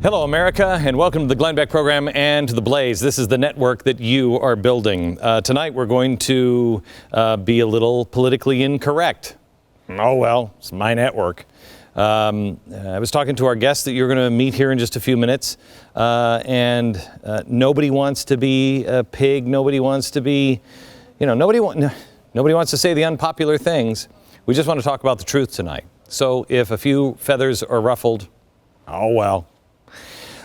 Hello, America, and welcome to the Glenn Beck program and to The Blaze. This is the network that you are building. Tonight, we're going to be a little politically incorrect. Oh, well, it's my network. I was talking to our guest that you're going to meet here in just a few minutes, and nobody wants to be a pig. Nobody wants to be, nobody wants to say the unpopular things. We just want to talk about the truth tonight. So if a few feathers are ruffled, oh, well.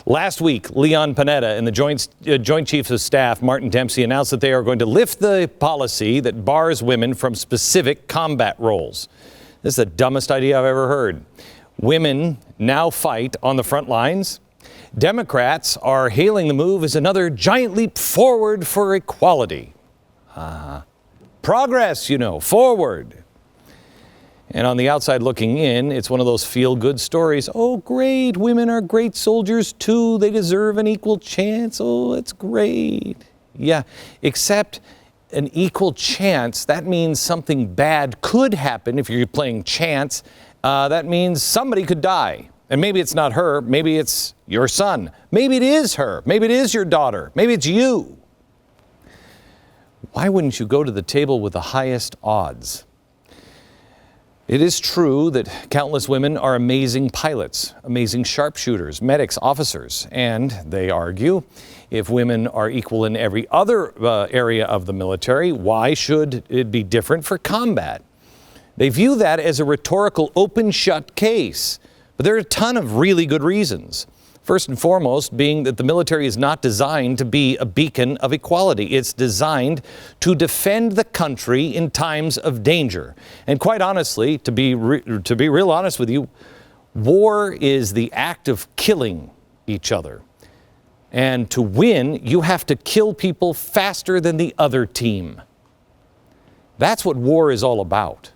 Last week, Leon Panetta and the Joint Chiefs of Staff, Martin Dempsey, announced that they are going to lift the policy that bars women from specific combat roles. This is the dumbest idea I've ever heard. Women now fight on the front lines. Democrats are hailing the move as another giant leap forward for equality. Progress, forward. And on the outside looking in, it's one of those feel-good stories. Oh, great, women are great soldiers too. They deserve an equal chance. Oh, it's great. Yeah, except an equal chance, that means something bad could happen if you're playing chance. That means somebody could die. And maybe it's not her. Maybe it's your son. Maybe it is her. Maybe it is your daughter. Maybe it's you. Why wouldn't you go to the table with the highest odds? It is true that countless women are amazing pilots, amazing sharpshooters, medics, officers, and they argue if women are equal in every other area of the military, why should it be different for combat? They view that as a rhetorical open-shut case, but there are a ton of really good reasons. First and foremost being that the military is not designed to be a beacon of equality. It's designed to defend the country in times of danger. And quite honestly, to be real honest with you, war is the act of killing each other. And to win, you have to kill people faster than the other team. That's what war is all about.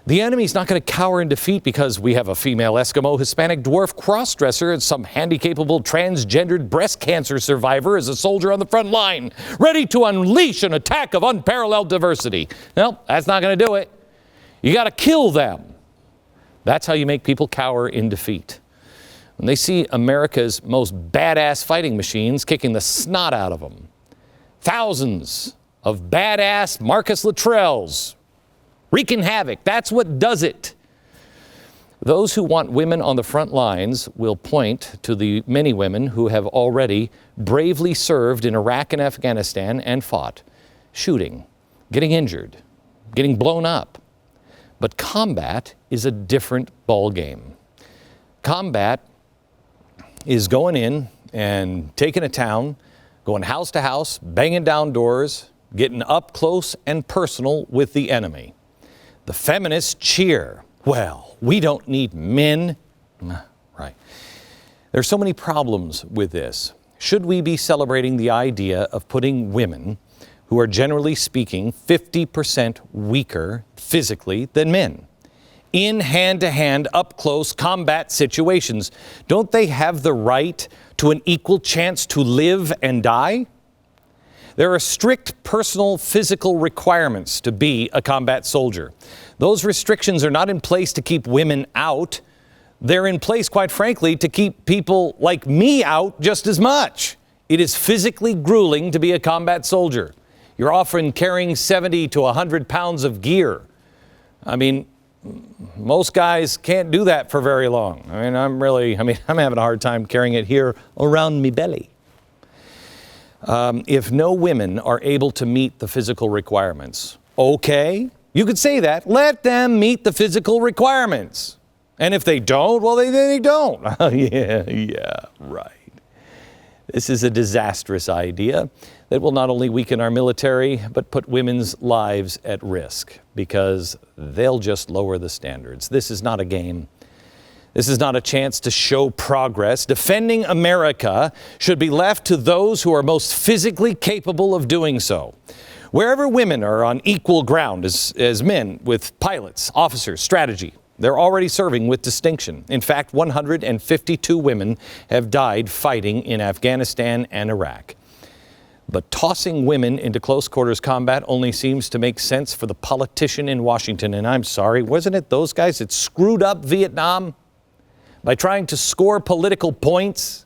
The enemy's not going to cower in defeat because we have a female Eskimo, Hispanic dwarf crossdresser, and some handy-capable transgendered breast cancer survivor as a soldier on the front line, ready to unleash an attack of unparalleled diversity. No, that's not going to do it. You got to kill them. That's how you make people cower in defeat. When they see America's most badass fighting machines kicking the snot out of them, thousands of badass Marcus Luttrells wreaking havoc. That's what does it. Those who want women on the front lines will point to the many women who have already bravely served in Iraq and Afghanistan and fought, shooting, getting injured, getting blown up. But combat is a different ballgame. Combat is going in and taking a town, going house to house, banging down doors, getting up close and personal with the enemy. The feminists cheer. Well, we don't need men. Right. There's so many problems with this. Should we be celebrating the idea of putting women, who are generally speaking 50% weaker physically than men, in hand-to-hand, up-close combat situations? Don't they have the right to an equal chance to live and die? There are strict personal physical requirements to be a combat soldier. Those restrictions are not in place to keep women out. They're in place, quite frankly, to keep people like me out just as much. It is physically grueling to be a combat soldier. You're often carrying 70 to 100 pounds of gear. I mean, most guys can't do that for very long. I'm having a hard time carrying it here around me belly. If no women are able to meet the physical requirements, okay, you could say that. Let them meet the physical requirements. And if they don't, well, they don't. Yeah, right. This is a disastrous idea that will not only weaken our military, but put women's lives at risk because they'll just lower the standards. This is not a game. This is not a chance to show progress. Defending America should be left to those who are most physically capable of doing so. Wherever women are on equal ground as men with pilots, officers, strategy, they're already serving with distinction. In fact, 152 women have died fighting in Afghanistan and Iraq. But tossing women into close quarters combat only seems to make sense for the politician in Washington. And I'm sorry, wasn't it those guys that screwed up Vietnam? by trying to score political points.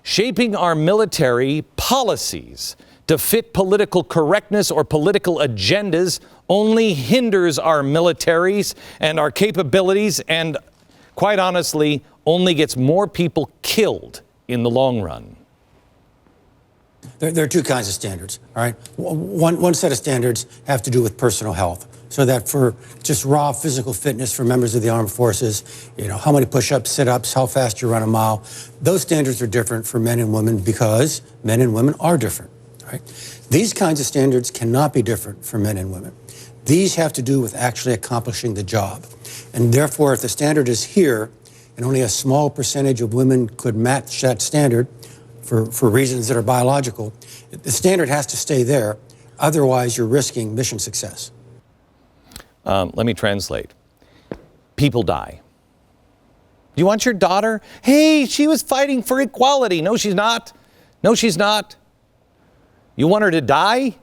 Shaping our military policies to fit political correctness or political agendas only hinders our militaries and our capabilities, and quite honestly, only gets more people killed in the long run. There are two kinds of standards, all right? One set of standards have to do with personal health, so that for just raw physical fitness for members of the armed forces, how many push-ups, sit-ups, how fast you run a mile, those standards are different for men and women because men and women are different, right? These kinds of standards cannot be different for men and women. These have to do with actually accomplishing the job. And therefore, if the standard is here and only a small percentage of women could match that standard for reasons that are biological, the standard has to stay there. Otherwise, you're risking mission success. Let me translate. People die. You want your daughter? Hey, she was fighting for equality. No, she's not. No, she's not. You want her to die?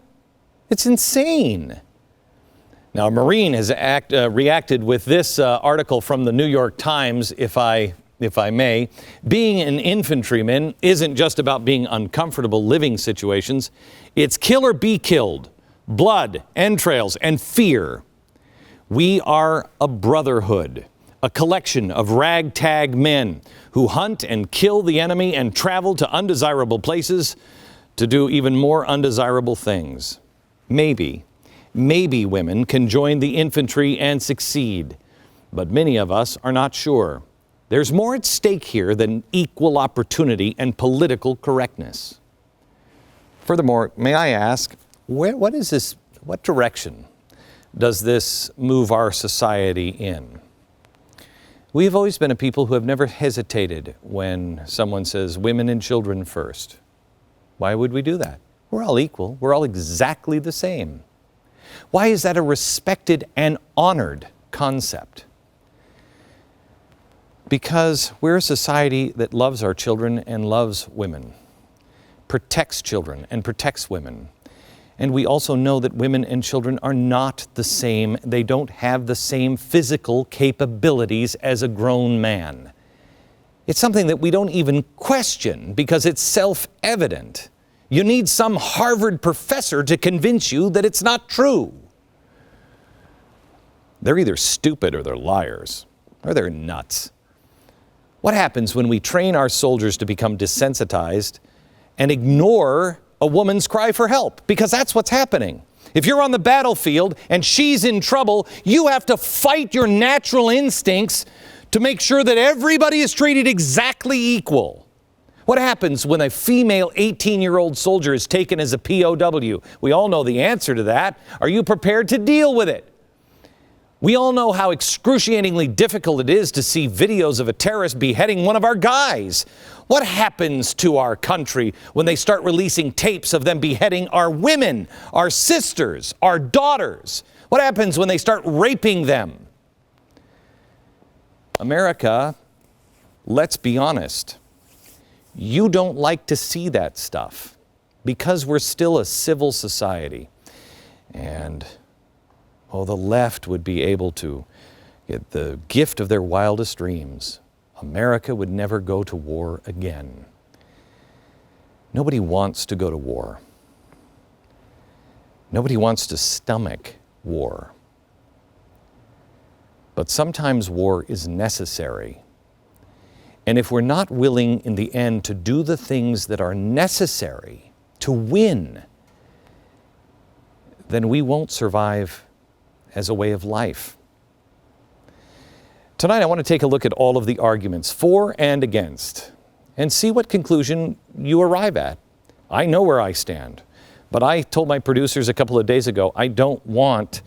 It's insane. Now, a Marine has reacted with this article from the New York Times, if I may. Being an infantryman isn't just about being uncomfortable living situations. It's kill or be killed. Blood, entrails, and fear. We are a brotherhood, a collection of ragtag men who hunt and kill the enemy and travel to undesirable places to do even more undesirable things. Maybe women can join the infantry and succeed, but many of us are not sure. There's more at stake here than equal opportunity and political correctness. Furthermore, may I ask, what direction does this move our society in? We have always been a people who have never hesitated when someone says women and children first. Why would we do that? We're all equal. We're all exactly the same. Why is that a respected and honored concept? Because we're a society that loves our children and loves women, protects children and protects women. And we also know that women and children are not the same. They don't have the same physical capabilities as a grown man. It's something that we don't even question because it's self-evident. You need some Harvard professor to convince you that it's not true. They're either stupid or they're liars, or they're nuts. What happens when we train our soldiers to become desensitized and ignore a woman's cry for help? Because that's what's happening. If you're on the battlefield and she's in trouble, you have to fight your natural instincts to make sure that everybody is treated exactly equal. What happens when a female 18-year-old soldier is taken as a POW? We all know the answer to that. Are you prepared to deal with it? We all know how excruciatingly difficult it is to see videos of a terrorist beheading one of our guys. What happens to our country when they start releasing tapes of them beheading our women, our sisters, our daughters? What happens when they start raping them? America, let's be honest, you don't like to see that stuff because we're still a civil society. And the left would be able to get the gift of their wildest dreams. America would never go to war again. Nobody wants to go to war. Nobody wants to stomach war. But sometimes war is necessary. And if we're not willing in the end to do the things that are necessary to win, then we won't survive as a way of life. Tonight, I want to take a look at all of the arguments for and against and see what conclusion you arrive at. I know where I stand, but I told my producers a couple of days ago, I don't want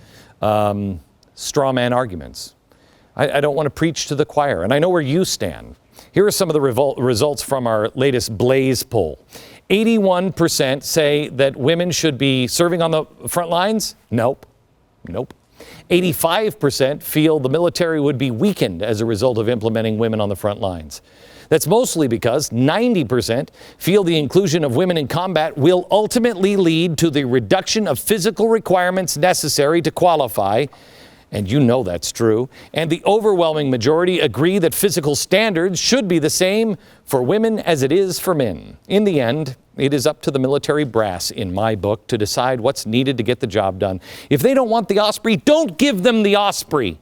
straw man arguments. I don't want to preach to the choir, and I know where you stand. Here are some of the results from our latest Blaze poll. 81% say that women should be serving on the front lines. Nope. 85% feel the military would be weakened as a result of implementing women on the front lines. That's mostly because 90% feel the inclusion of women in combat will ultimately lead to the reduction of physical requirements necessary to qualify, And you know that's true. And the overwhelming majority agree that physical standards should be the same for women as it is for men. In the end, it is up to the military brass, in my book, to decide what's needed to get the job done. If they don't want the Osprey, don't give them the Osprey.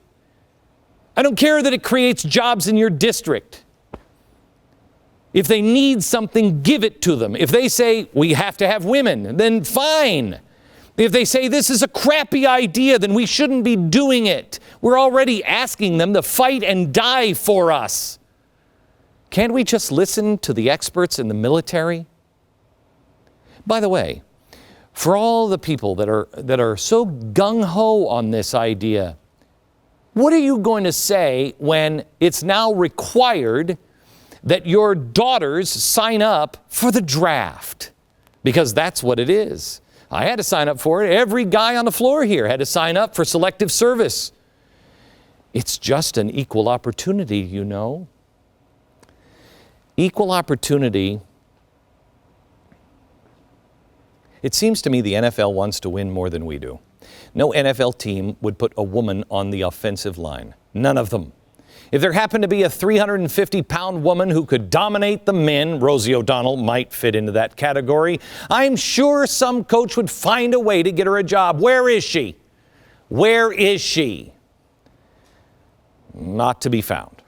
I don't care that it creates jobs in your district. If they need something, give it to them. If they say, we have to have women, then fine. If they say this is a crappy idea, then we shouldn't be doing it. We're already asking them to fight and die for us. Can't we just listen to the experts in the military? By the way, for all the people that are so gung-ho on this idea, what are you going to say when it's now required that your daughters sign up for the draft? Because that's what it is. I had to sign up for it. Every guy on the floor here had to sign up for selective service. It's just an equal opportunity, you know. Equal opportunity. It seems to me the NFL wants to win more than we do. No NFL team would put a woman on the offensive line. None of them. If there happened to be a 350-pound woman who could dominate the men, Rosie O'Donnell might fit into that category. I'm sure some coach would find a way to get her a job. Where is she? Where is she? Not to be found.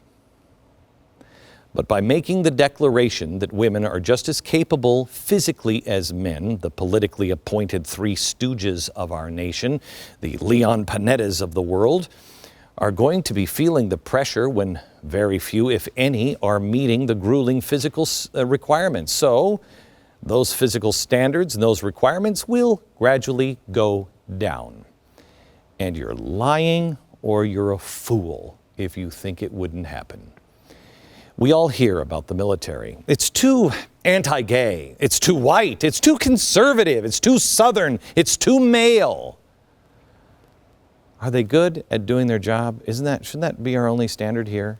But by making the declaration that women are just as capable physically as men, the politically appointed three stooges of our nation, the Leon Panettas of the world, are going to be feeling the pressure when very few, if any, are meeting the grueling physical requirements. So those physical standards and those requirements will gradually go down. And you're lying or you're a fool if you think it wouldn't happen. We all hear about the military. It's too anti-gay, it's too white, it's too conservative, it's too southern, it's too male. Are they good at doing their job? Shouldn't that be our only standard here?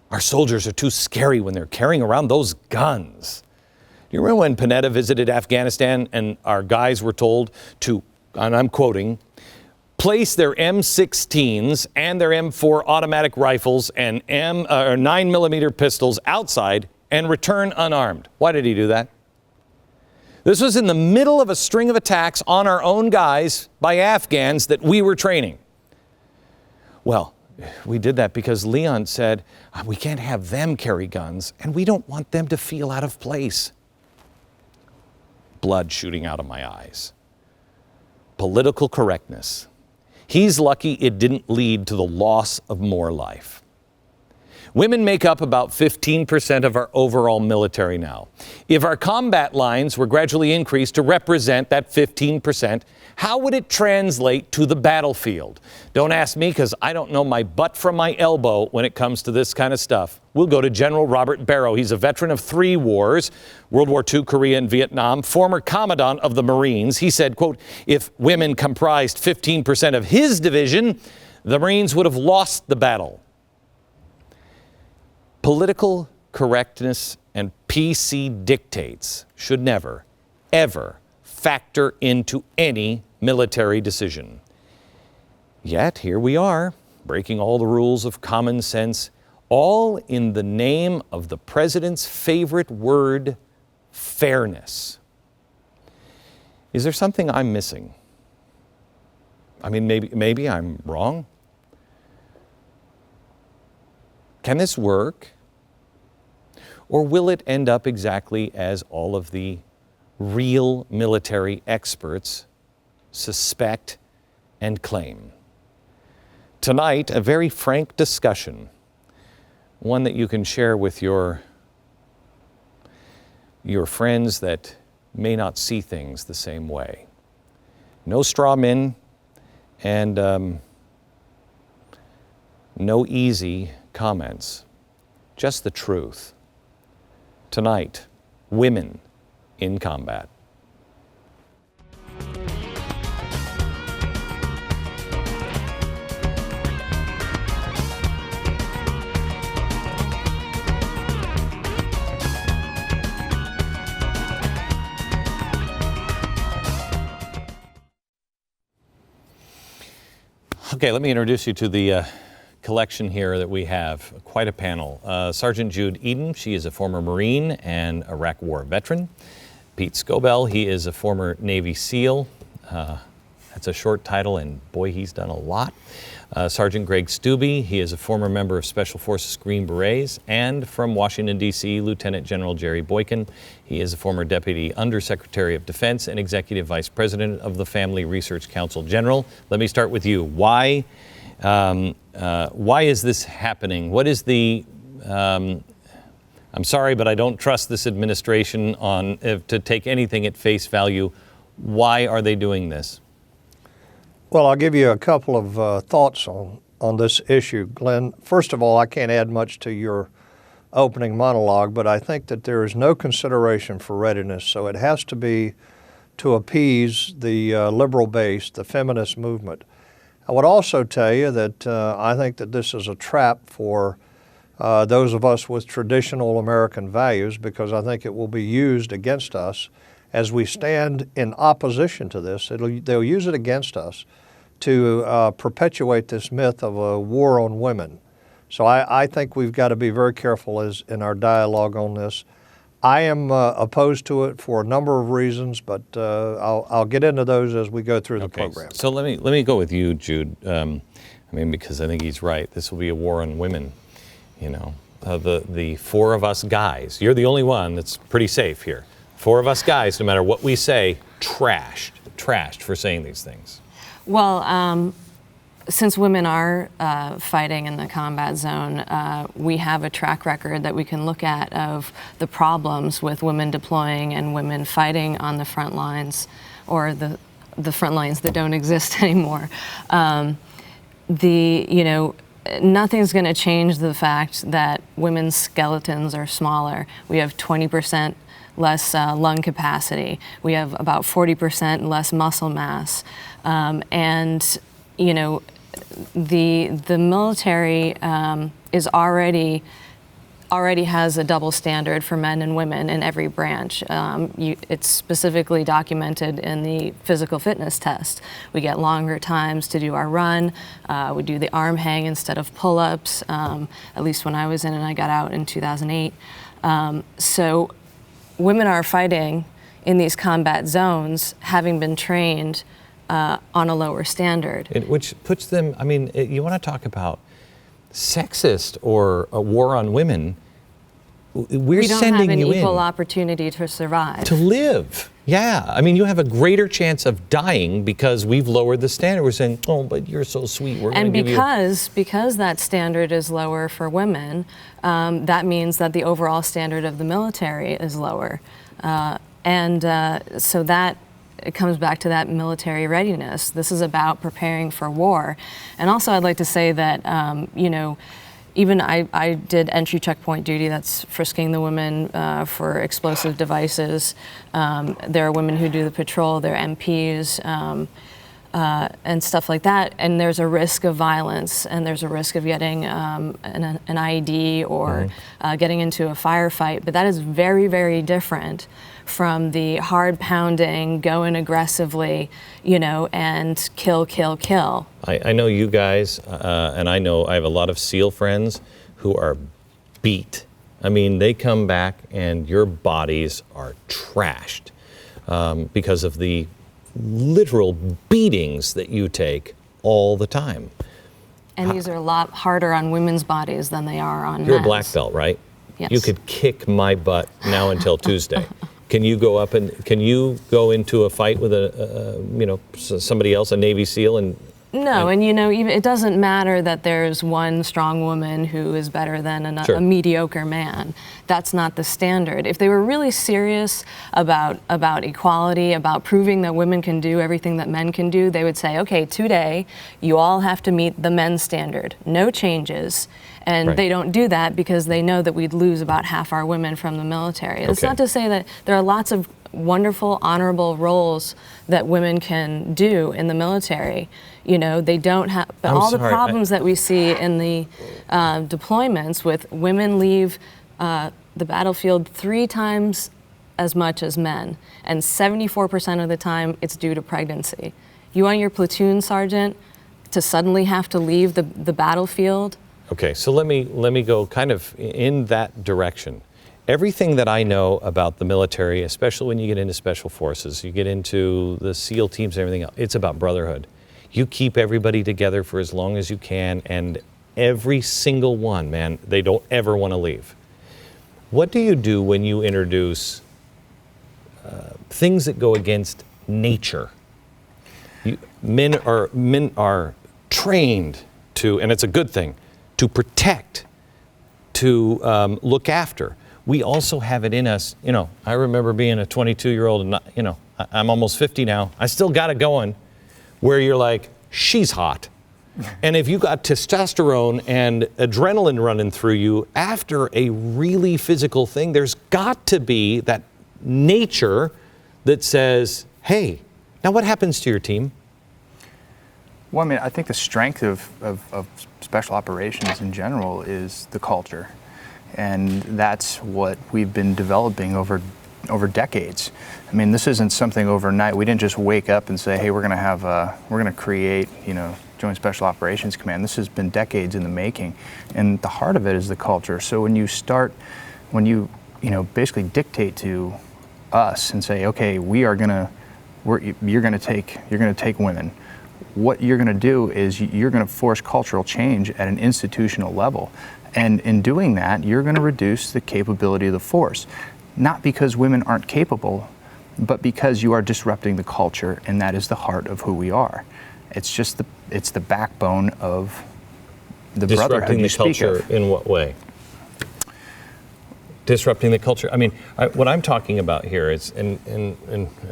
Our soldiers are too scary when they're carrying around those guns. Do you remember when Panetta visited Afghanistan and our guys were told to, and I'm quoting, place their M16s and their M4 automatic rifles and 9mm pistols outside and return unarmed? Why did he do that? This was in the middle of a string of attacks on our own guys by Afghans that we were training. Well, we did that because Leon said, we can't have them carry guns, and we don't want them to feel out of place. Blood shooting out of my eyes. Political correctness. He's lucky it didn't lead to the loss of more life. Women make up about 15% of our overall military now. If our combat lines were gradually increased to represent that 15%, how would it translate to the battlefield? Don't ask me, because I don't know my butt from my elbow when it comes to this kind of stuff. We'll go to General Robert Barrow. He's a veteran of 3 wars, World War II, Korea, and Vietnam, former commandant of the Marines. He said, quote, if women comprised 15% of his division, the Marines would have lost the battle. Political correctness and PC dictates should never, ever factor into any military decision. Yet here we are, breaking all the rules of common sense, all in the name of the president's favorite word, fairness. Is there something I'm missing? I mean, maybe I'm wrong. Can this work? Or will it end up exactly as all of the real military experts suspect and claim? Tonight, a very frank discussion, one that you can share with your friends that may not see things the same way. No straw men and no easy comments, just the truth. Tonight, women in combat. Okay, let me introduce you to the collection here that we have. Quite a panel. Sergeant Jude Eden, she is a former Marine and Iraq War veteran. Pete Scobell, he is a former Navy SEAL. That's a short title, and boy, he's done a lot. Sergeant Greg Stubbe, he is a former member of Special Forces Green Berets, and from Washington, D.C., Lieutenant General Jerry Boykin. He is a former Deputy Undersecretary of Defense and Executive Vice President of the Family Research Council General. Let me start with you. Why is this happening? What is the... I'm sorry, but I don't trust this administration to take anything at face value. Why are they doing this? Well, I'll give you a couple of thoughts on this issue, Glenn. First of all, I can't add much to your opening monologue, but I think that there is no consideration for readiness, so it has to be to appease the liberal base, the feminist movement. I would also tell you that I think that this is a trap for those of us with traditional American values, because I think it will be used against us as we stand in opposition to this. They'll use it against us to perpetuate this myth of a war on women. So I think we've got to be very careful in our dialogue on this. I am opposed to it for a number of reasons, but I'll get into those as we go through the program. So let me go with you, Jude. Because I think he's right. This will be a war on women. You know, the four of us guys. You're the only one that's pretty safe here. Four of us guys, no matter what we say, trashed for saying these things. Well, since women are fighting in the combat zone, we have a track record that we can look at of the problems with women deploying and women fighting on the front lines, or the front lines that don't exist anymore. Nothing's going to change the fact that women's skeletons are smaller. We have 20% less lung capacity. We have about 40% less muscle mass. The military is already has a double standard for men and women in every branch. It's specifically documented in the physical fitness test. We get longer times to do our run. We do the arm hang instead of pull-ups, at least when I was in and I got out in 2008. So women are fighting in these combat zones, having been trained on a lower standard. Which puts them, you want to talk about sexist or a war on women. We don't have an equal opportunity to survive. To live. Yeah. You have a greater chance of dying because we've lowered the standard. We're saying, oh, but you're so sweet. We're going to give you... And because that standard is lower for women, that means that the overall standard of the military is lower. So that it comes back to that military readiness. This is about preparing for war. And also I'd like to say that, even I did entry checkpoint duty. That's frisking the women for explosive devices. There are women who do the patrol. They're MPs and stuff like that. And there's a risk of violence, and there's a risk of getting an IED or getting into a firefight. But that is very, very different from the hard pounding, go in aggressively, and kill. I know you guys, and I know I have a lot of SEAL friends who are beat. They come back and your bodies are trashed because of the literal beatings that you take all the time. And these are a lot harder on women's bodies than they are on men's. You're a black belt, right? Yes. You could kick my butt now until Tuesday. Can you go into a fight with somebody else, a Navy SEAL, and No, and even it doesn't matter that there's one strong woman who is better than a mediocre man. That's not the standard. If they were really serious about equality, about proving that women can do everything that men can do, they would say, okay, today you all have to meet the men's standard, no changes. And they don't do that because they know that we'd lose about half our women from the military. It's not to say that there are lots of wonderful, honorable roles that women can do in the military. They don't have, but the problems that we see in the deployments with women leave the battlefield 3 times as much as men, and 74% of the time it's due to pregnancy. You want your platoon sergeant to suddenly have to leave the battlefield. Okay, so let me go kind of in that direction. Everything that I know about the military, especially when you get into special forces, you get into the SEAL teams and everything else, it's about brotherhood. You keep everybody together for as long as you can, and every single one, man, they don't ever want to leave. What do you do when you introduce things that go against nature? Men are trained to, and it's a good thing, to protect, to look after. We also have it in us. You know, I remember being a 22-year-old, and you know, I'm almost 50 now. I still got it going, where you're like, she's hot. And if you got testosterone and adrenaline running through you after a really physical thing, there's got to be that nature that says, hey, now what happens to your team? Well, I mean, I think the strength of special operations in general is the culture. And that's what we've been developing over decades. I mean, this isn't something overnight. We didn't just wake up and say, hey, we're going to create, you know, Joint Special Operations Command. This has been decades in the making. And the heart of it is the culture. So when you basically dictate to us and say, okay, you're going to take women. What you're going to do is you're going to force cultural change at an institutional level. And in doing that, you're going to reduce the capability of the force. Not because women aren't capable, but because you are disrupting the culture, and that is the heart of who we are. It's the backbone of the brotherhood you speak of. Disrupting the culture in what way? Disrupting the culture. I mean, what I'm talking about here is, and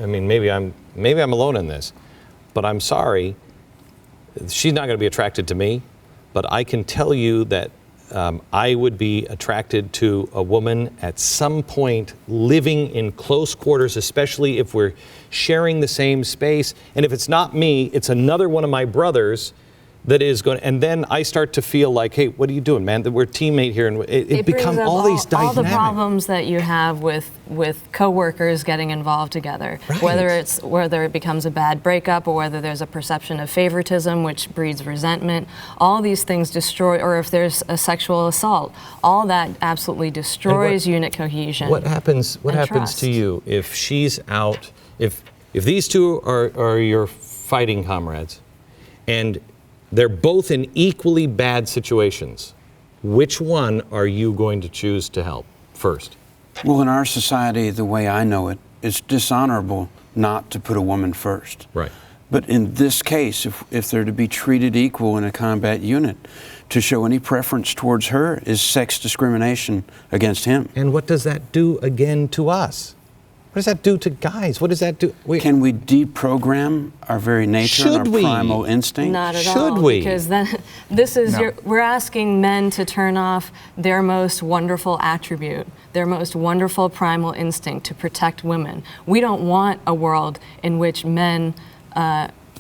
I mean, maybe I'm alone in this, but I'm sorry, she's not going to be attracted to me, but I can tell you that I would be attracted to a woman at some point living in close quarters, especially if we're sharing the same space. And if it's not me, it's another one of my brothers that is going to, and then I start to feel like, hey, what are you doing, man? We're a teammate here, and it becomes all these dynamics. All the problems that you have with coworkers getting involved together, right. whether it becomes a bad breakup or whether there's a perception of favoritism, which breeds resentment. All these things destroy, or if there's a sexual assault, all that absolutely destroys unit cohesion. What happens trust. to you if she's out? If these two are your fighting comrades, and they're both in equally bad situations, which one are you going to choose to help first? Well, in our society, the way I know it, it's dishonorable not to put a woman first. Right. But in this case, if they're to be treated equal in a combat unit, to show any preference towards her is sex discrimination against him. And what does that do again to us? What does that do to guys? What does that do? Can we deprogram our very nature and our primal instinct? Not at Should all. we? Because then we're asking men to turn off their most wonderful attribute, their most wonderful primal instinct to protect women. We don't want a world in which men,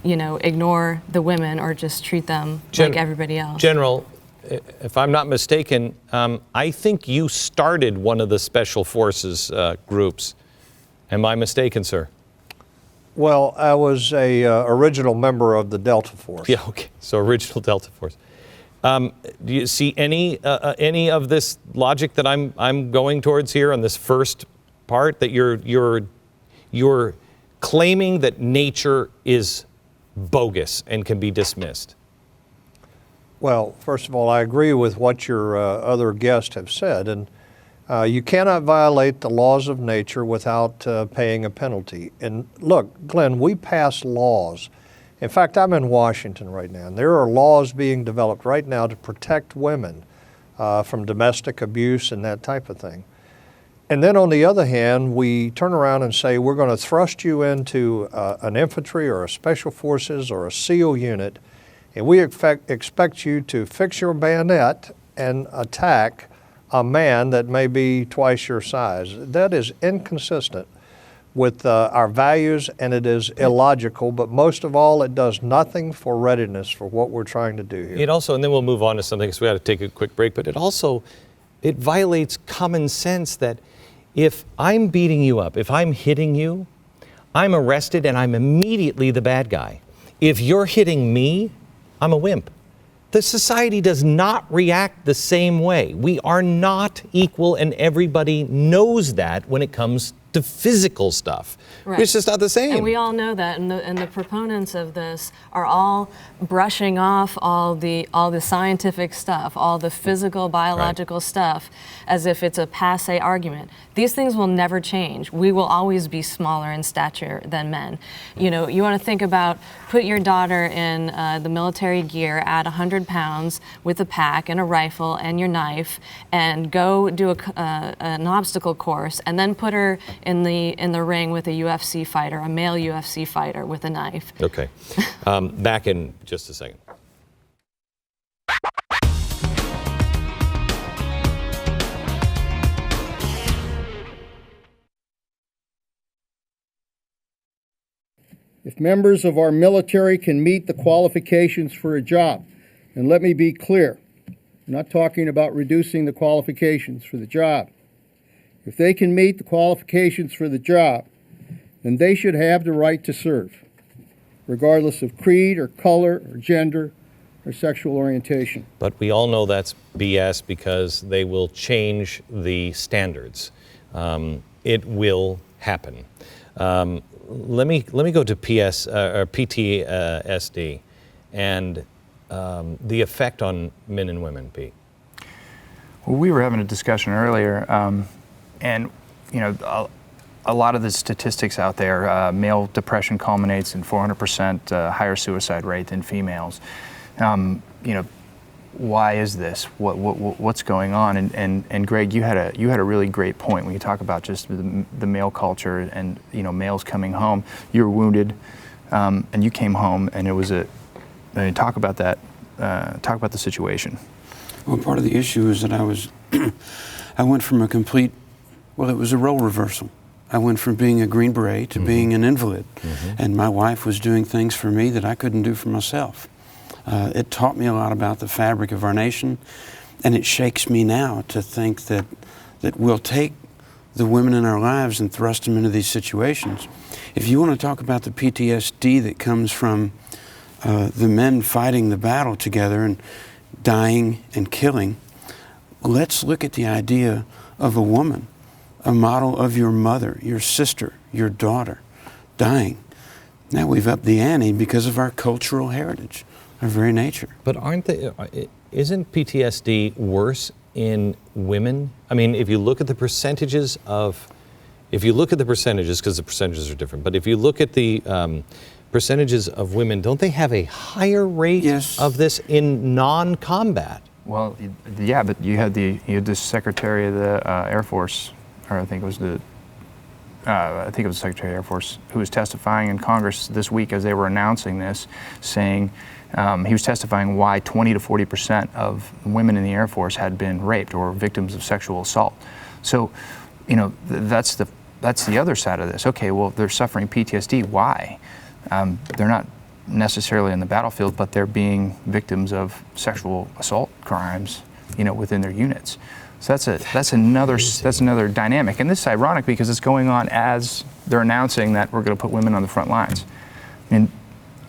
ignore the women or just treat them like everybody else. General, if I'm not mistaken, I think you started one of the Special Forces groups. Am I mistaken, sir? Well, I was a original member of the Delta Force. Yeah, okay. So original Delta Force. Do you see any of this logic that I'm going towards here on this first part, that you're claiming that nature is bogus and can be dismissed? Well, first of all, I agree with what your other guests have said, and you cannot violate the laws of nature without paying a penalty. And look, Glenn, we pass laws. In fact, I'm in Washington right now, and there are laws being developed right now to protect women from domestic abuse and that type of thing. And then on the other hand, we turn around and say, we're going to thrust you into an infantry or a special forces or a SEAL unit, and we expect you to fix your bayonet and attack a man that may be twice your size. That is inconsistent with our values, and it is illogical, but most of all, it does nothing for readiness for what we're trying to do here. It also, and then we'll move on to something because we got to take a quick break, but it violates common sense that if I'm beating you up, if I'm hitting you, I'm arrested and I'm immediately the bad guy. If you're hitting me, I'm a wimp. The society does not react the same way. We are not equal, and everybody knows that when it comes to physical stuff. Right. It's just not the same. And we all know that, and the proponents of this are all brushing off all the scientific stuff, all the physical, biological stuff, as if it's a passé argument. These things will never change. We will always be smaller in stature than men. You know, you want to think about, put your daughter in the military gear at 100 pounds with a pack and a rifle and your knife, and go do an obstacle course, and then put her in the ring with a UFC fighter, a male UFC fighter with a knife. Okay. Back in just a second. If members of our military can meet the qualifications for a job, and let me be clear, I'm not talking about reducing the qualifications for the job. If they can meet the qualifications for the job, then they should have the right to serve, regardless of creed or color or gender or sexual orientation. But we all know that's BS because they will change the standards. It will happen. Let me go to PTSD and the effect on men and women, Pete. Well, we were having a discussion earlier, and you know, a lot of the statistics out there, male depression culminates in 400% higher suicide rate than females. You know, why is this? What's going on? And Greg, you had a really great point when you talk about just the male culture and, you know, males coming home. You were wounded, and you came home, and it was talk about that. Talk about the situation. Well, part of the issue is that I went from it was a role reversal. I went from being a Green Beret to being an invalid, and my wife was doing things for me that I couldn't do for myself. It taught me a lot about the fabric of our nation, and it shakes me now to think that we'll take the women in our lives and thrust them into these situations. If you want to talk about the PTSD that comes from the men fighting the battle together and dying and killing, let's look at the idea of a woman, a model of your mother, your sister, your daughter, dying. Now we've upped the ante because of our cultural heritage, our very nature. But isn't PTSD worse in women? I mean, if you look at the percentages, because the percentages are different, but if you look at the percentages of women, don't they have a higher rate of this in non-combat? Well, yeah, but you had the Secretary of the Air Force, or I think it was the Secretary of the Air Force, who was testifying in Congress this week as they were announcing this, saying he was testifying why 20 to 40% of women in the Air Force had been raped or victims of sexual assault. So, you know, that's the other side of this. Okay, well, they're suffering PTSD. Why? They're not necessarily in the battlefield, but they're being victims of sexual assault crimes, you know, within their units. So that's another dynamic, and this is ironic because it's going on as they're announcing that we're going to put women on the front lines. And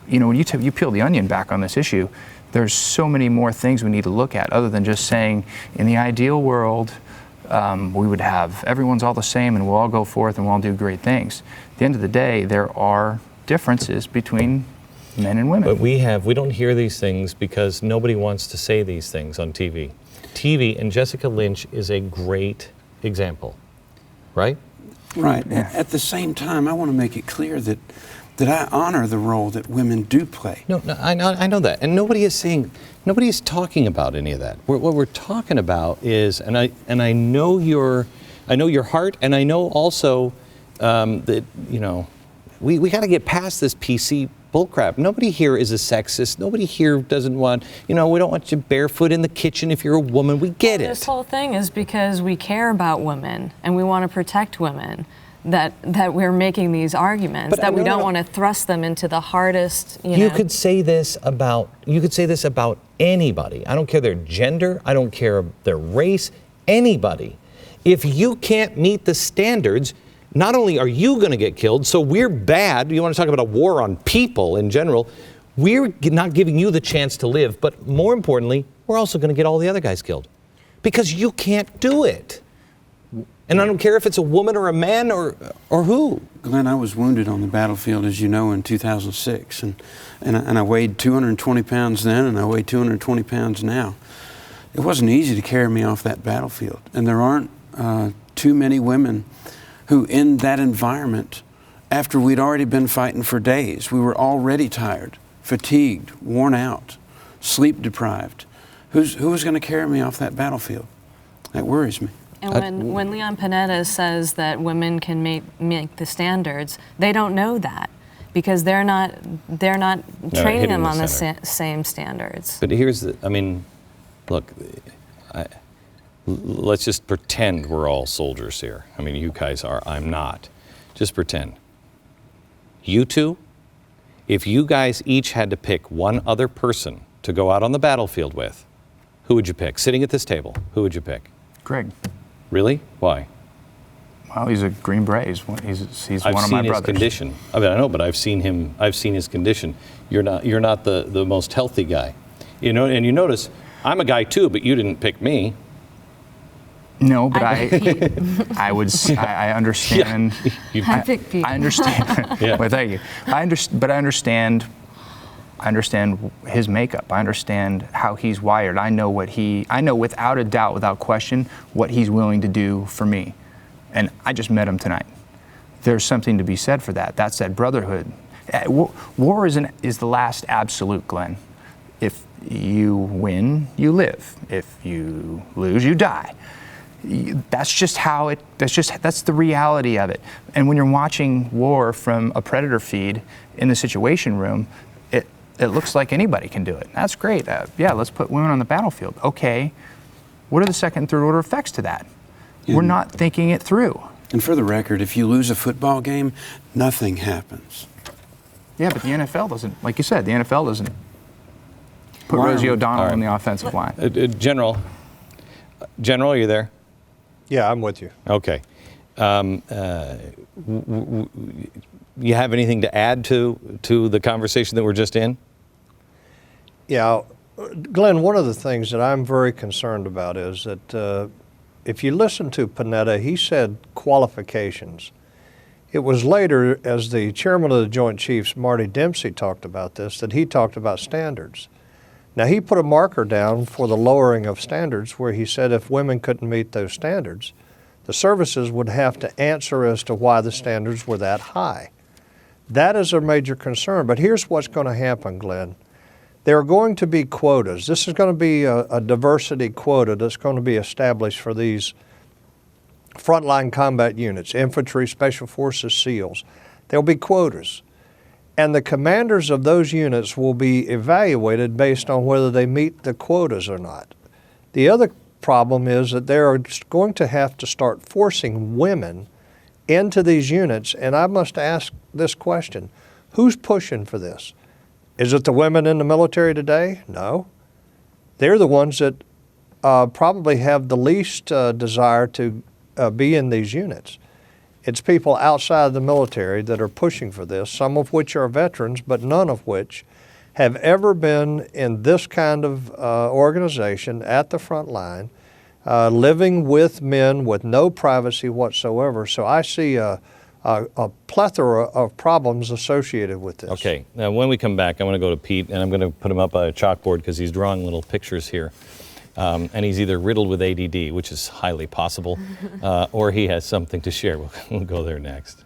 you know, when you peel the onion back on this issue, there's so many more things we need to look at other than just saying, in the ideal world, we would have everyone's all the same and we'll all go forth and we'll all do great things. At the end of the day, there are differences between men and women. But we don't hear these things because nobody wants to say these things on TV. TV, and Jessica Lynch is a great example, right? Right. Yeah. At the same time, I want to make it clear that I honor the role that women do play. No, I know that, and nobody is talking about any of that. What we're talking about is, and I know your heart, and I know also that, you know, we got to get past this PC bullcrap. Nobody here is a sexist. Nobody here doesn't want, you know, we don't want you barefoot in the kitchen if you're a woman. We get it. This whole thing is because we care about women and we want to protect women that we're making these arguments, but that we don't want to thrust them into the hardest, you know. You could say this about anybody. I don't care their gender, I don't care their race, anybody. If you can't meet the standards, not only are you going to get killed, so we're bad, you want to talk about a war on people in general, we're not giving you the chance to live, but more importantly, we're also going to get all the other guys killed because you can't do it. And I don't care if it's a woman or a man or who. Glenn, I was wounded on the battlefield, as you know, in 2006, and I weighed 220 pounds then, and I weigh 220 pounds now. It wasn't easy to carry me off that battlefield, and there aren't too many women who, in that environment, after we'd already been fighting for days, we were already tired, fatigued, worn out, sleep deprived. Who was going to carry me off that battlefield? That worries me. And when Leon Panetta says that women can make the standards, they don't know that because they're not training them on the same standards. But here's look, let's just pretend we're all soldiers here. I mean, you guys are, I'm not. Just pretend. You two, if you guys each had to pick one other person to go out on the battlefield with, who would you pick? Sitting at this table, who would you pick? Greg. Really? Why? Well, he's a Green Beret. He's one of my brothers. I've seen his condition. I mean, I know, but I've seen his condition. You're not the most healthy guy. You know, and you notice I'm a guy too, but you didn't pick me. No, but I understand. I picked Pete. I understand. Yeah. Well, thank you. But I understand his makeup. I understand how he's wired. I know without a doubt, without question, what he's willing to do for me. And I just met him tonight. There's something to be said for that. That's that brotherhood. War is the last absolute, Glenn. If you win, you live. If you lose, you die. That's just how that's the reality of it. And when you're watching war from a predator feed in the Situation Room, it looks like anybody can do it. That's great. Yeah, let's put women on the battlefield. Okay, what are the second and third order effects to that? We're not thinking it through. And for the record, if you lose a football game, nothing happens. Yeah, but the NFL doesn't, like you said, the NFL doesn't put Rosie O'Donnell on the offensive line. General, are you there? Yeah, I'm with you. Okay. You have anything to add to the conversation that we're just in? Yeah, Glenn, one of the things that I'm very concerned about is that if you listen to Panetta, he said qualifications. It was later, as the chairman of the Joint Chiefs, Marty Dempsey, talked about this, that he talked about standards. Now, he put a marker down for the lowering of standards where he said if women couldn't meet those standards, the services would have to answer as to why the standards were that high. That is a major concern. But here's what's going to happen, Glenn. There are going to be quotas. This is going to be a diversity quota that's going to be established for these frontline combat units, infantry, special forces, SEALs. There'll be quotas. And the commanders of those units will be evaluated based on whether they meet the quotas or not. The other problem is that they're going to have to start forcing women into these units. And I must ask this question, who's pushing for this? Is it the women in the military today? No. They're the ones that probably have the least desire to be in these units. It's people outside the military that are pushing for this, some of which are veterans, but none of which have ever been in this kind of organization at the front line, living with men with no privacy whatsoever. So I see a plethora of problems associated with this. Okay, now when we come back, I want to go to Pete, and I'm going to put him up on a chalkboard because he's drawing little pictures here. And he's either riddled with ADD, which is highly possible, or he has something to share. We'll go there next.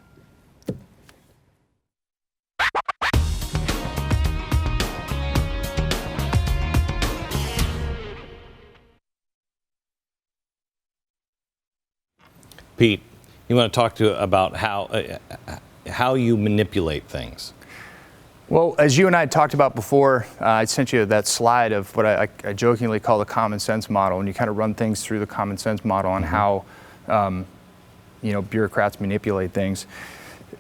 Pete, you want to talk about how you manipulate things? Well, as you and I talked about before, I sent you that slide of what I jokingly call the common sense model, and you kind of run things through the common sense model on how bureaucrats manipulate things.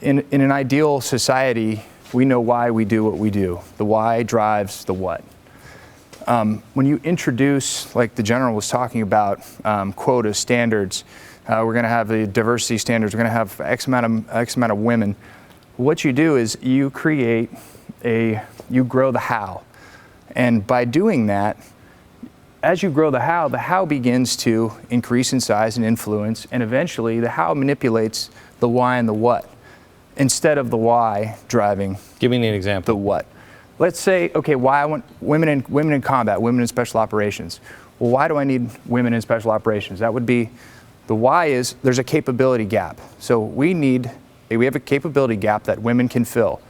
In an ideal society, we know why we do what we do. The why drives the what. When you introduce, like the general was talking about, quota standards, we're going to have the diversity standards, we're going to have X amount of women. What you do is you create you grow the how. And by doing that, as you grow the how begins to increase in size and influence, and eventually the how manipulates the why and the what, instead of the why driving Give me an example. the what. Let's say, okay, why I want women in combat, women in special operations. Well, why do I need women in special operations? That would be, the why is there's a capability gap. So we have a capability gap that women can fill.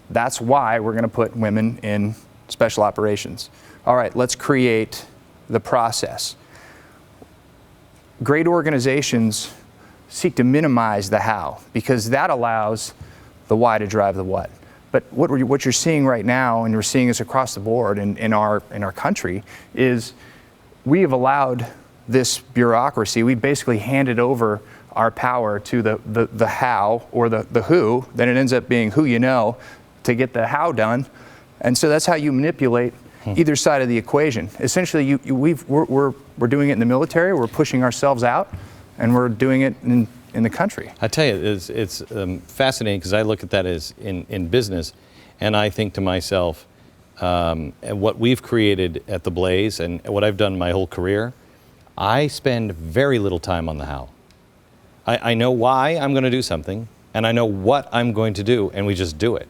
That's why we're going to put women in special operations. All right, let's create the process. Great organizations seek to minimize the how, because that allows the why to drive the what. But what you're seeing right now, and you're seeing this across the board in our country, is we have allowed this bureaucracy. We basically handed over our power to the how or the who. Then it ends up being who you know to get the how done, and so that's how you manipulate either side of the equation. Essentially, we're doing it in the military. We're pushing ourselves out, and we're doing it in the country. I tell you, it's fascinating because I look at that as in business, and I think to myself, and what we've created at the Blaze and what I've done my whole career, I spend very little time on the how. I know why I'm going to do something, and I know what I'm going to do, and we just do it.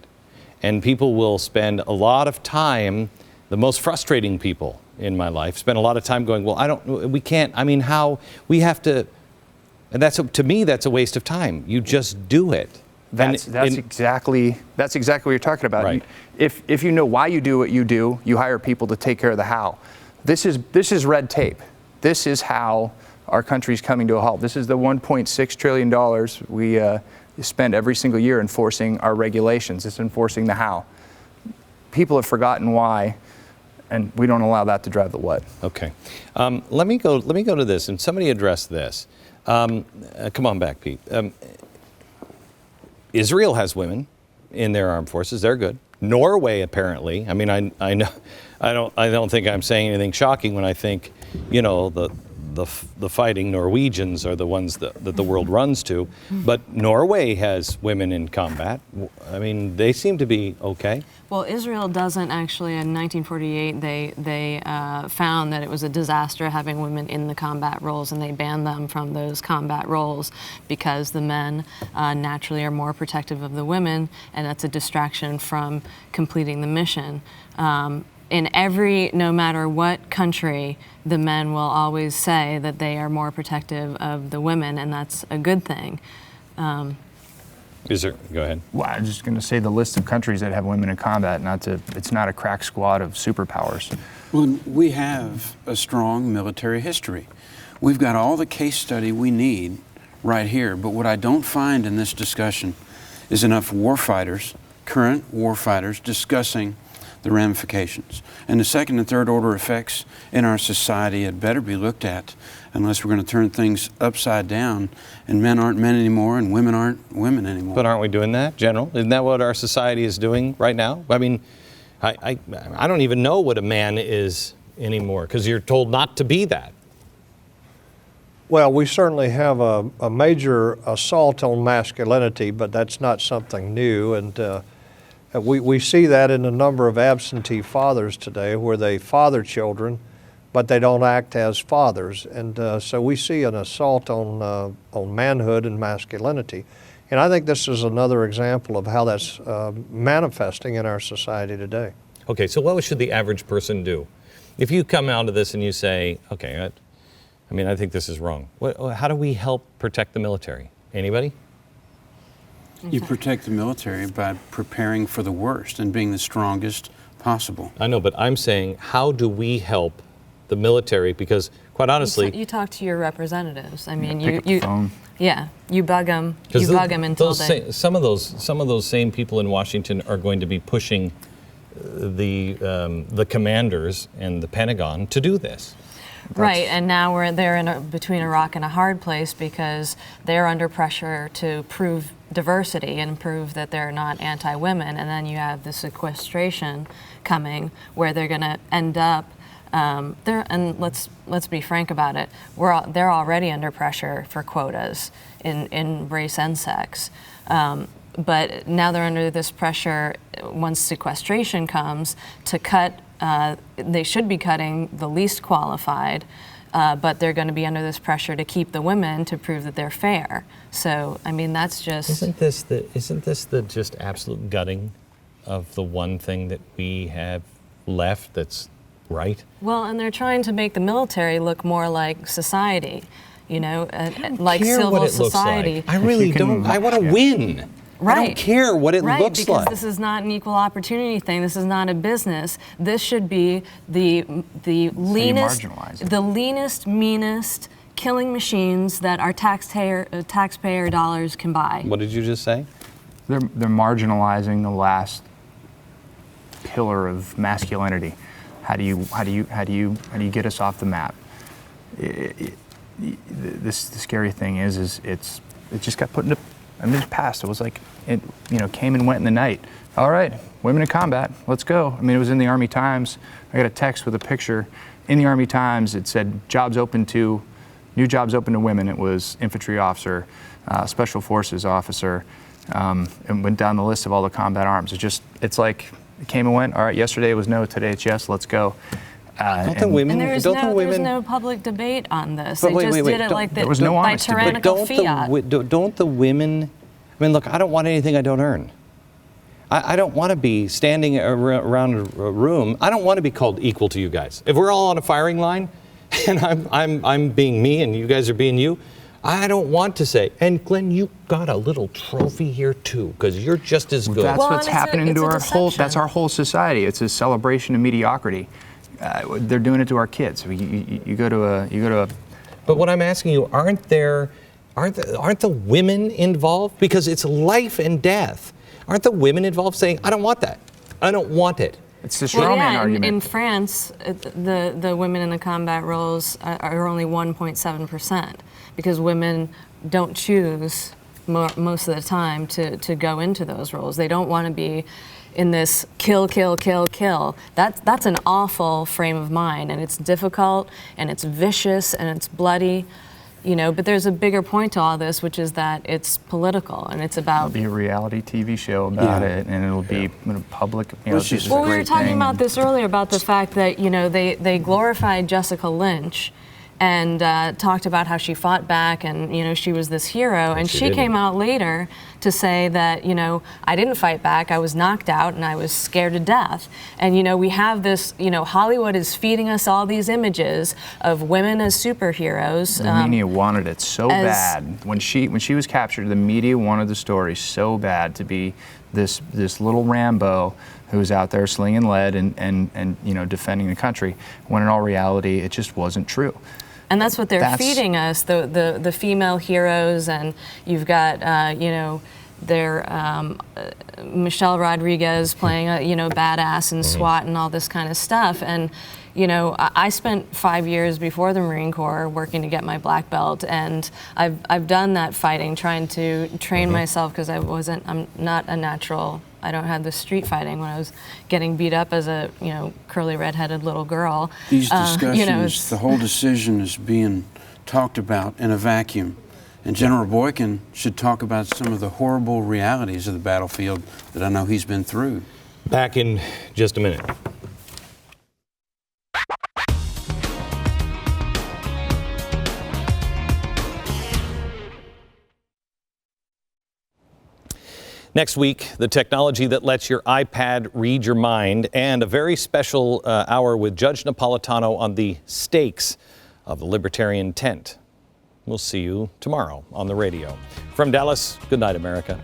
And people will spend a lot of time, the most frustrating people in my life, spend a lot of time going, well, we can't, I mean, how, we have to, and to me, that's a waste of time. You just do it. That's exactly what you're talking about. Right. If you know why you do what you do, you hire people to take care of the how. This is red tape. This is how our country's coming to a halt. This is the $1.6 trillion we spend every single year enforcing our regulations. It's enforcing the how. People have forgotten why, and we don't allow that to drive the what. Okay. Let me go to this, and somebody addressed this. Come on back, Pete. Israel has women in their armed forces. They're good. Norway, apparently. I mean, I know. I don't think I'm saying anything shocking when I think, the fighting Norwegians are the ones that the world runs to. But Norway has women in combat. I mean, they seem to be okay. Well, Israel doesn't actually. In 1948, they found that it was a disaster having women in the combat roles, and they banned them from those combat roles because the men naturally are more protective of the women, and that's a distraction from completing the mission. No matter what country, the men will always say that they are more protective of the women, and that's a good thing. Go ahead. Well, I'm just going to say the list of countries that have women in combat, it's not a crack squad of superpowers. Well, we have a strong military history. We've got all the case study we need right here, but what I don't find in this discussion is enough warfighters, current warfighters, discussing the ramifications. And the second and third order effects in our society had better be looked at, unless we're going to turn things upside down and men aren't men anymore and women aren't women anymore. But aren't we doing that, General? Isn't that what our society is doing right now? I mean, I don't even know what a man is anymore because you're told not to be that. Well, we certainly have a major assault on masculinity, but that's not something new. And we see that in a number of absentee fathers today where they father children, but they don't act as fathers. And so we see an assault on manhood and masculinity. And I think this is another example of how that's manifesting in our society today. Okay, so what should the average person do? If you come out of this and you say, okay, I think this is wrong. How do we help protect the military? Anybody? You protect the military by preparing for the worst and being the strongest possible. I know, but I'm saying, how do we help the military? Because quite honestly, you talk to your representatives. I mean, pick up the phone. Yeah, you bug them. You bug them until they. Some of those same people in Washington are going to be pushing the commanders and the Pentagon to do this. Right, and now they're between a rock and a hard place because they're under pressure to prove diversity and prove that they're not anti-women, and then you have the sequestration coming where they're going to end up. And let's be frank about it. They're already under pressure for quotas in race and sex. But now they're under this pressure, once sequestration comes, to cut, they should be cutting the least qualified, but they're going to be under this pressure to keep the women to prove that they're fair. So, I mean, that's just... Isn't this the just absolute gutting of the one thing that we have left that's right? Well, and they're trying to make the military look more like society, you know, like civil society. I really don't. I want to win. Right. I don't care what it looks because like. This is not an equal opportunity thing. This is not a business. This should be the leanest, meanest killing machines that our taxpayer dollars can buy. What did you just say? They're marginalizing the last pillar of masculinity. How do you get us off the map? The scary thing is it just got put into. I mean, it passed. It was like it, came and went in the night. All right, women in combat, let's go. I mean, it was in the Army Times. I got a text with a picture in the Army Times. It said new jobs open to women. It was infantry officer, special forces officer, and went down the list of all the combat arms. It's like it came and went. All right, yesterday it was no, today it's yes. Let's go. There's no public debate on this. They just did it like there was no by tyrannical fiat. Don't the women? I mean, look, I don't want anything I don't earn. I don't want to be standing around a room. I don't want to be called equal to you guys. If we're all on a firing line, and I'm being me and you guys are being you, I don't want to say, and Glenn, you got a little trophy here too, because you're just as good. That's what's happening to our whole. That's our whole society. It's a celebration of mediocrity. They're doing it to our kids. You go to a. But what I'm asking you, aren't the women involved? Because it's life and death. Aren't the women involved saying, I don't want that. I don't want it. It's the straw man argument. In France, the women in the combat roles are only 1.7% because women don't choose most of the time to go into those roles. They don't want to be in this kill, kill, kill, kill. That's an awful frame of mind, and it's difficult, and it's vicious, and it's bloody, but there's a bigger point to all this, which is that it's political, and it's about... It'll be a reality TV show about it, and it'll be public, Well, we were talking about this earlier, about the fact that, they glorified Jessica Lynch, and talked about how she fought back and, she was this hero. And she came out later to say that, I didn't fight back, I was knocked out and I was scared to death. And, we have this, Hollywood is feeding us all these images of women as superheroes. The media wanted it so bad. When she was captured, the media wanted the story so bad to be this little Rambo who's out there slinging lead and defending the country, when in all reality, it just wasn't true. And that's what they're feeding us, the female heroes, and you've got, Michelle Rodriguez playing a, badass in SWAT and all this kind of stuff. And, I spent 5 years before the Marine Corps working to get my black belt, and I've done that fighting, trying to train myself, because I'm not a natural. I don't have the street fighting when I was getting beat up as a, curly red-headed little girl. These discussions, the whole decision is being talked about in a vacuum. And General Boykin should talk about some of the horrible realities of the battlefield that I know he's been through. Back in just a minute. Next week, the technology that lets your iPad read your mind, and a very special hour with Judge Napolitano on the stakes of the libertarian tent. We'll see you tomorrow on the radio. From Dallas, good night, America.